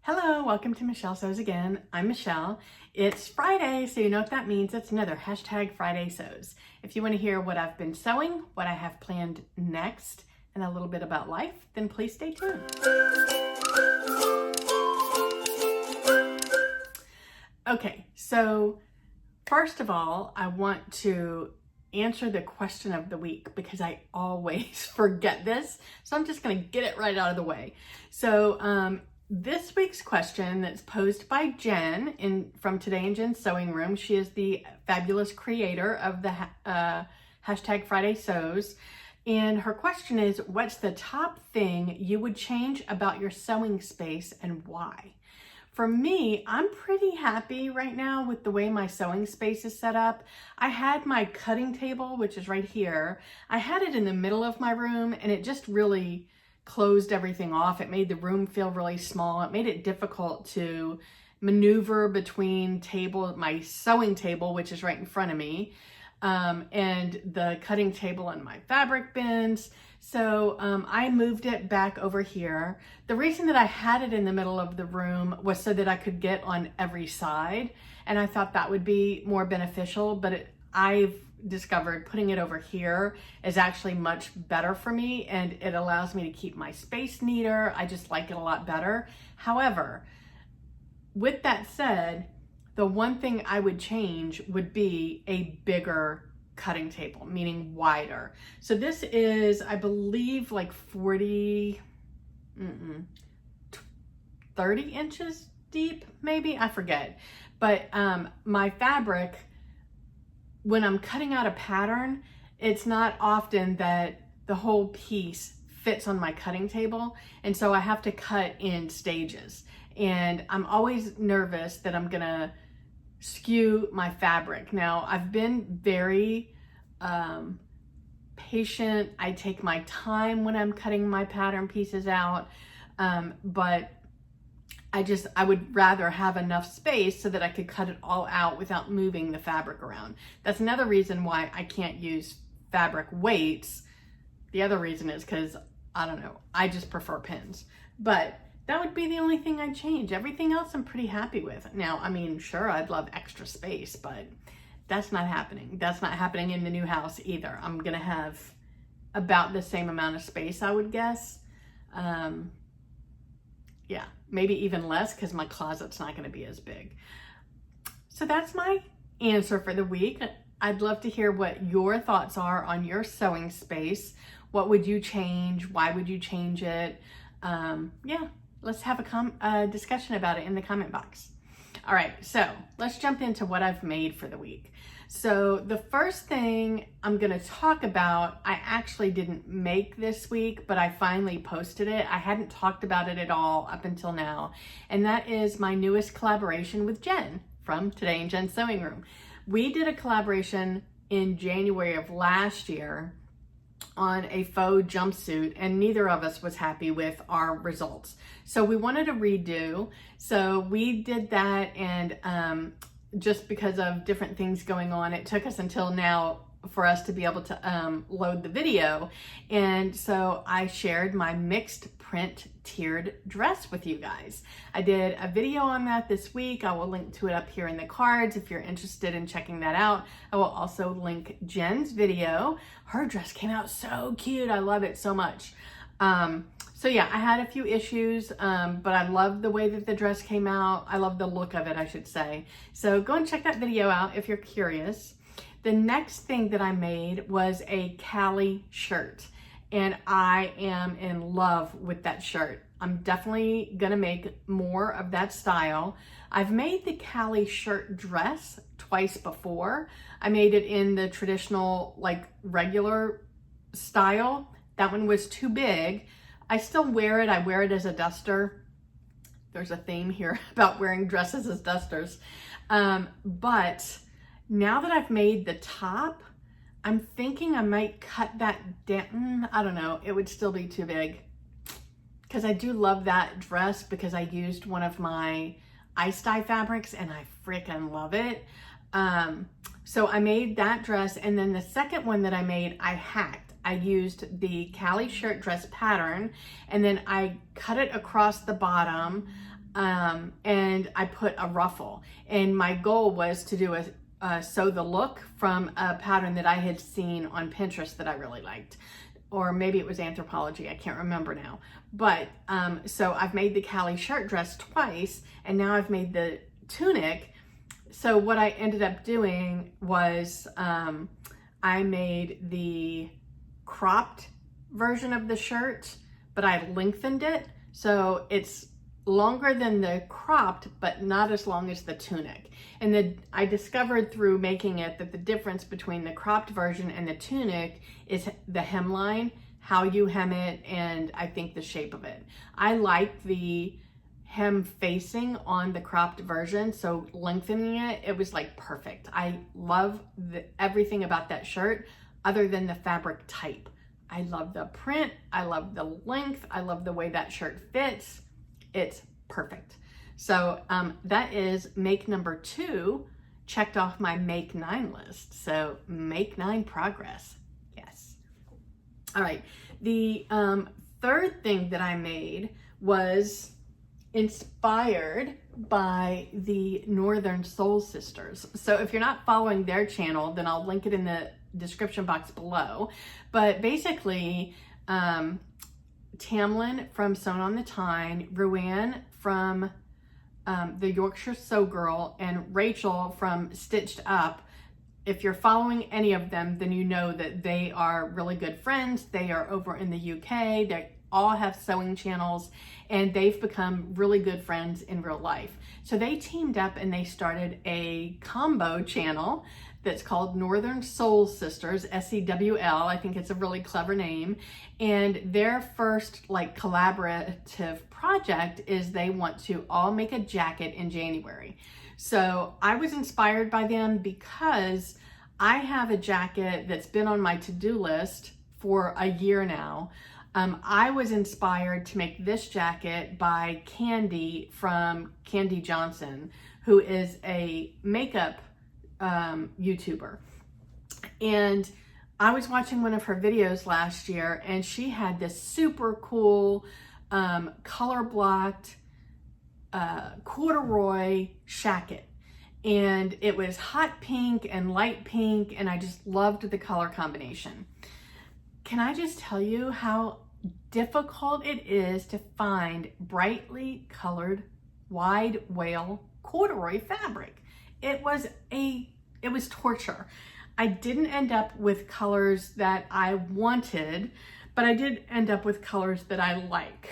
Hello, welcome to Michelle Sews Again. I'm Michelle. It's Friday, so you know what that means. It's another hashtag Friday Sews. If you want to hear what I've been sewing, what I have planned next, and a little bit about life, then please stay tuned. Okay, so first of all, I want to answer the question of the week because I always forget this. So I'm just going to get it right out of the way. So this week's question that's posed by Jen from Today in Jen's Sewing Room. She is the fabulous creator of the hashtag Friday Sews. And her question is, what's the top thing you would change about your sewing space and why? For me, I'm pretty happy right now with the way my sewing space is set up. I had my cutting table, which is right here. I had it in the middle of my room and it just really closed everything off. It made the room feel really small. It made it difficult to maneuver between my sewing table, which is right in front of me, and the cutting table and my fabric bins. So I moved it back over here. The reason that I had it in the middle of the room was so that I could get on every side. And I thought that would be more beneficial, but I've discovered putting it over here is actually much better for me, and it allows me to keep my space neater. I just like it a lot better. However, with that said, the one thing I would change would be a bigger cutting table, meaning wider. So this is, I believe, like 30 inches deep, maybe, I forget. But my fabric, when I'm cutting out a pattern, it's not often that the whole piece fits on my cutting table. And so I have to cut in stages. And I'm always nervous that I'm gonna skew my fabric. Now, I've been very patient. I take my time when I'm cutting my pattern pieces out, but I would rather have enough space so that I could cut it all out without moving the fabric around. That's another reason why I can't use fabric weights. The other reason is because, I don't know, I just prefer pins. But that would be the only thing I'd change. Everything else I'm pretty happy with. Now, I mean, sure, I'd love extra space, but that's not happening. That's not happening in the new house either. I'm gonna have about the same amount of space, I would guess. Yeah, maybe even less because my closet's not going to be as big. So that's my answer for the week. I'd love to hear what your thoughts are on your sewing space. What would you change? Why would you change it? Yeah, let's have a discussion about it in the comment box. All right, so let's jump into what I've made for the week. So the first thing I'm gonna talk about, I actually didn't make this week, but I finally posted it. I hadn't talked about it at all up until now. And that is my newest collaboration with Jen from Today in Jen's Sewing Room. We did a collaboration in January of last year on a faux jumpsuit, and neither of us was happy with our results. So we wanted a redo. So we did that, and just because of different things going on, it took us until now for us to be able to load the video. And so I shared my mixed print tiered dress with you guys. I did a video on that this week. I will link to it up here in the cards if you're interested in checking that out. I will also link Jen's video. Her dress came out so cute. I love it so much. So yeah, I had a few issues, but I love the way that the dress came out. I love the look of it, I should say. So go and check that video out if you're curious. The next thing that I made was a Callie shirt, and I am in love with that shirt. I'm definitely gonna make more of that style. I've made the Callie shirt dress twice before. I made it in the traditional, like, regular style. That one was too big. I still wear it. I wear it as a duster. There's a theme here about wearing dresses as dusters. But now that I've made the top, I'm thinking I might cut that down. I don't know. It would still be too big because I do love that dress because I used one of my ice dye fabrics and I freaking love it. So I made that dress, and then the second one that I made, I hacked. I used the Callie shirt dress pattern, and then I cut it across the bottom. and I put a ruffle. And my goal was to do a sew the look from a pattern that I had seen on Pinterest that I really liked. Or maybe it was Anthropologie, I can't remember now. But so I've made the Callie shirt dress twice, and now I've made the tunic. So what I ended up doing was I made the cropped version of the shirt, but I lengthened it. So it's longer than the cropped, but not as long as the tunic. And I discovered through making it that the difference between the cropped version and the tunic is the hemline, how you hem it, and I think the shape of it. I like the hem facing on the cropped version, so lengthening it, it was like perfect. I love everything about that shirt other than the fabric type. I love the print, I love the length, I love the way that shirt fits. It's perfect. So that is make number 2, checked off my make 9 list. So make 9 progress, yes. All right, the third thing that I made was inspired by the Northern Soul Sisters. So if you're not following their channel, then I'll link it in the description box below. But basically, Tamlin from Sewn on the Tyne, Ruanne from the Yorkshire Sew Girl, and Rachel from Stitched Up. If you're following any of them, then you know that they are really good friends. They are over in the UK. They all have sewing channels, and they've become really good friends in real life. So they teamed up and they started a combo channel that's called Northern Soul Sisters, SEWL. I think it's a really clever name. And their first like collaborative project is they want to all make a jacket in January. So I was inspired by them because I have a jacket that's been on my to-do list for a year now. I was inspired to make this jacket by Candy from Candy Johnson, who is a makeup YouTuber. And I was watching one of her videos last year, and she had this super cool color blocked corduroy shacket. And it was hot pink and light pink, and I just loved the color combination. Can I just tell you how difficult it is to find brightly colored wide wale corduroy fabric? It was torture. I didn't end up with colors that I wanted, but I did end up with colors that I like.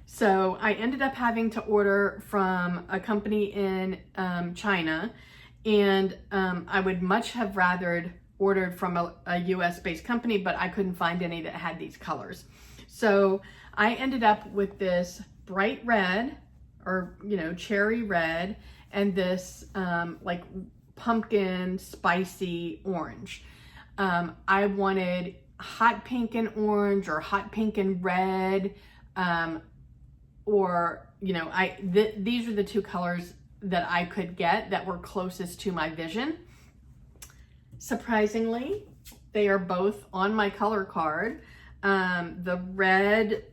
So I ended up having to order from a company in China, and I would much have rather ordered from a US-based company, but I couldn't find any that had these colors. So I ended up with this bright red, or cherry red, and this like pumpkin spicy orange. I wanted hot pink and orange, or hot pink and red, or these are the two colors that I could get that were closest to my vision. Surprisingly, they are both on my color card. The red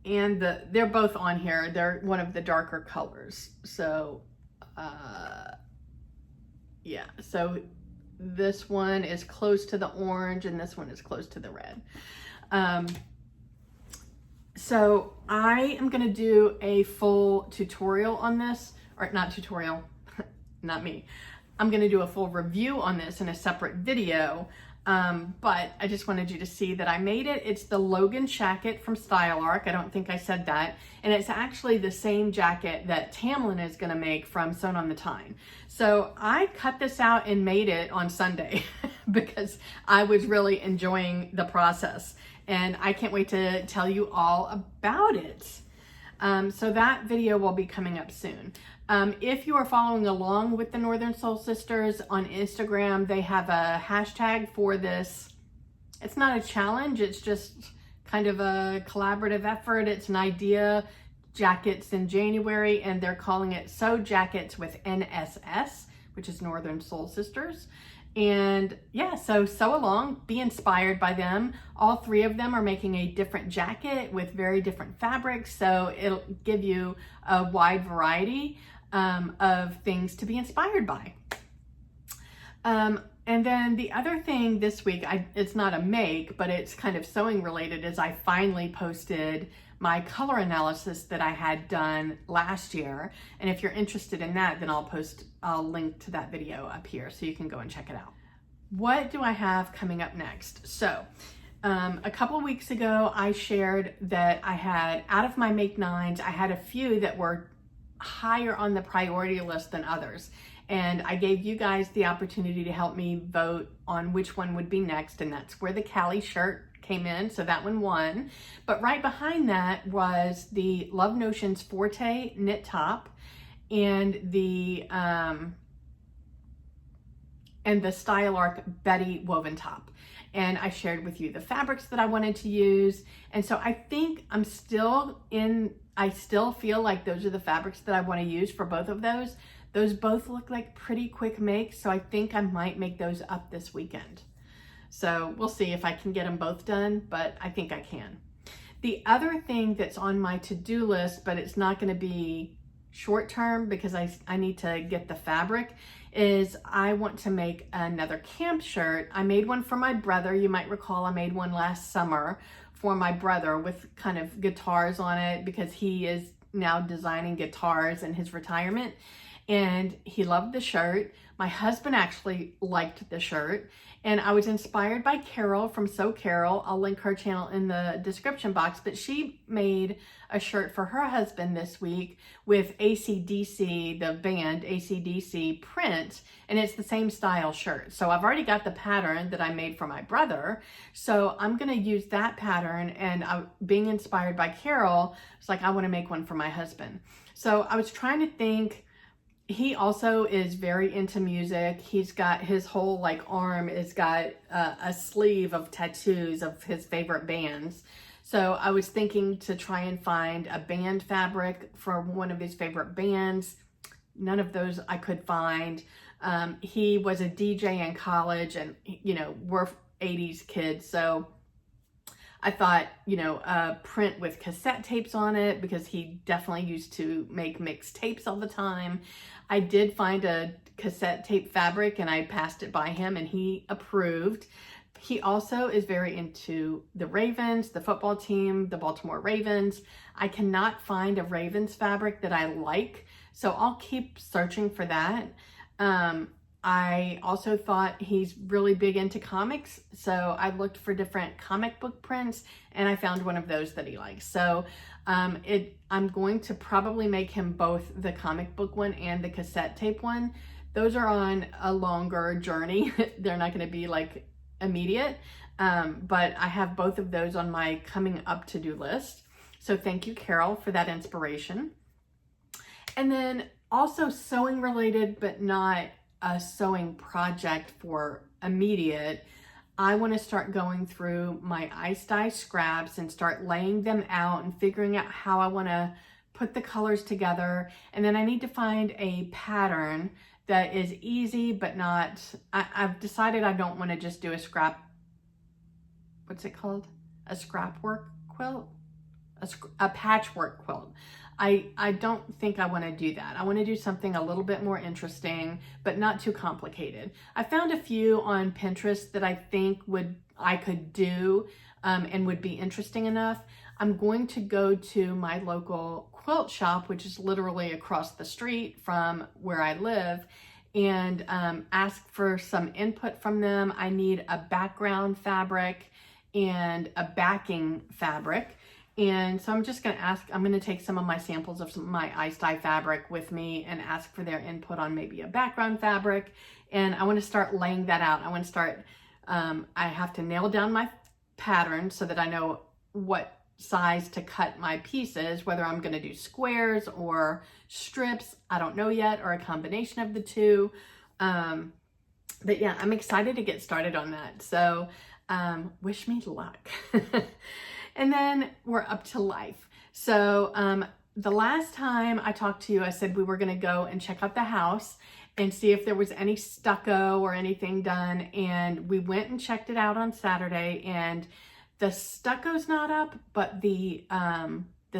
and they're both on here. They're one of the darker colors. So, yeah, so this one is close to the orange and this one is close to the red. So I am gonna do a full tutorial on this, or not tutorial, not me. I'm gonna do a full review on this in a separate video, but I just wanted you to see that I made it. It's the Logan jacket from Style Arc. I don't think I said that. And it's actually the same jacket that Tamlin is gonna make from Sewn on the Tyne. So I cut this out and made it on Sunday because I was really enjoying the process. And I can't wait to tell you all about it. So that video will be coming up soon. If you are following along with the Northern Soul Sisters on Instagram, they have a hashtag for this. It's not a challenge, it's just kind of a collaborative effort. It's an idea, jackets in January, and they're calling it Sew Jackets with NSS, which is Northern Soul Sisters. And yeah, so sew along, be inspired by them. All three of them are making a different jacket with very different fabrics, so it'll give you a wide variety of things to be inspired by. And then the other thing this week, it's not a make, but it's kind of sewing related, is I finally posted my color analysis that I had done last year. And if you're interested in that, then I'll link to that video up here so you can go and check it out. What do I have coming up next? So a couple of weeks ago, I shared that I had, out of my Make 9s, I had a few that were higher on the priority list than others. And I gave you guys the opportunity to help me vote on which one would be next. And that's where the Cali shirt came in. So that one won. But right behind that was the Love Notions Forte knit top and the Style Arc Betty woven top. And I shared with you the fabrics that I wanted to use. And so I think I still feel like those are the fabrics that I want to use for both of those. Those both look like pretty quick makes, so I think I might make those up this weekend. So we'll see if I can get them both done, but I think I can. The other thing that's on my to-do list, but it's not going to be short term because I need to get the fabric, is I want to make another camp shirt. I made one for my brother. You might recall I made one last summer for my brother with kind of guitars on it because he is now designing guitars in his retirement. And he loved the shirt. My husband actually liked the shirt. And I was inspired by Carol from Sew Carol. I'll link her channel in the description box. But she made a shirt for her husband this week with AC/DC, the band AC/DC print. And it's the same style shirt. So I've already got the pattern that I made for my brother. So I'm going to use that pattern. And being inspired by Carol, it's like I want to make one for my husband. So I was trying to think. He also is very into music. He's got his whole arm has got a sleeve of tattoos of his favorite bands. So I was thinking to try and find a band fabric for one of his favorite bands. None of those I could find. He was a DJ in college and, we're 80s kids. So I thought, a print with cassette tapes on it because he definitely used to make mixed tapes all the time. I did find a cassette tape fabric and I passed it by him and he approved. He also is very into the Ravens, the football team, the Baltimore Ravens. I cannot find a Ravens fabric that I like, so I'll keep searching for that. I also thought he's really big into comics, so I looked for different comic book prints and I found one of those that he likes. So I'm going to probably make him both the comic book one and the cassette tape one. Those are on a longer journey. They're not going to be immediate, but I have both of those on my coming up to-do list. So thank you, Carol, for that inspiration. And then also sewing related, but not a sewing project for immediate, I want to start going through my ice dye scraps and start laying them out and figuring out how I want to put the colors together. And then I need to find a pattern that is easy, but not, I've decided I don't want to just do a scrap, what's it called? A scrap work quilt? A patchwork quilt. I don't think I want to do that. I want to do something a little bit more interesting, but not too complicated. I found a few on Pinterest that I think I could do and would be interesting enough. I'm going to go to my local quilt shop, which is literally across the street from where I live, and ask for some input from them. I need a background fabric and a backing fabric. And so I'm just going to I'm going to take some of my samples of my ice dye fabric with me and ask for their input on maybe a background fabric. And I want to start laying that out. I want to start, I have to nail down my pattern so that I know what size to cut my pieces, whether I'm going to do squares or strips. I don't know yet, or a combination of the two. But yeah, I'm excited to get started on that. So wish me luck. And then we're up to life. So the last time I talked to you, I said we were going to go and check out the house and see if there was any stucco or anything done. And we went and checked it out on Saturday, and the stucco's not up, but the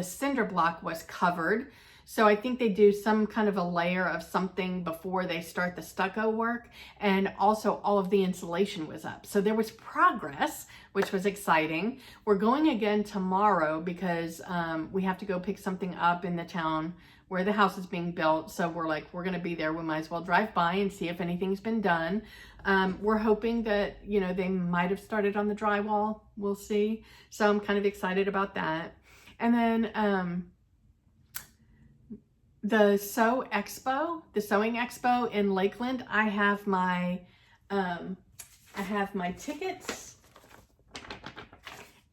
cinder block was covered. So I think they do some kind of a layer of something before they start the stucco work. And also all of the insulation was up. So there was progress, which was exciting. We're going again tomorrow because we have to go pick something up in the town where the house is being built. So we're like, we're going to be there. We might as well drive by and see if anything's been done. We're hoping that, you know, they might have started on the drywall. We'll see. So I'm kind of excited about that. And then the sewing expo in Lakeland, I have my tickets,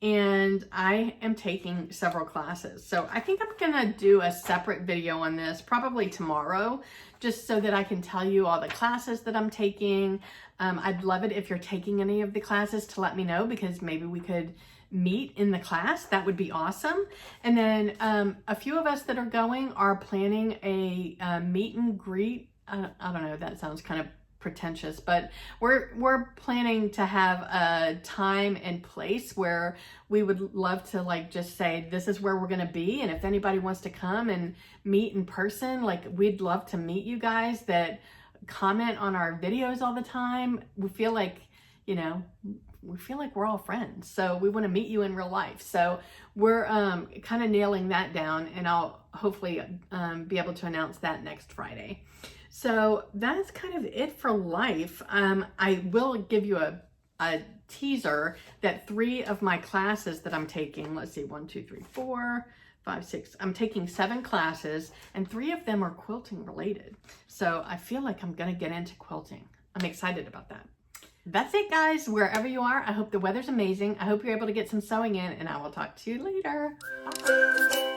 and I am taking several classes. So I think I'm gonna do a separate video on this probably tomorrow, just so that I can tell you all the classes that I'm taking. I'd love it if you're taking any of the classes to let me know, because maybe we could meet in the class. That would be awesome. And then a few of us that are going are planning a meet and greet. I don't know, that sounds kind of pretentious, but we're planning to have a time and place where we would love to like just say this is where we're going to be, and if anybody wants to come and meet in person, like we'd love to meet you guys that comment on our videos all the time. We feel like, you know, we're all friends, so we want to meet you in real life. So we're kind of nailing that down, and I'll hopefully be able to announce that next Friday. So that's kind of it for life. I will give you a teaser that 3 of my classes that I'm taking, let's see, 1, 2, 3, 4, 5, 6, I'm taking 7 classes, and 3 of them are quilting related. So I feel like I'm gonna get into quilting. I'm excited about that. That's it, guys. Wherever you are, I hope the weather's amazing. I hope you're able to get some sewing in, and I will talk to you later. Bye.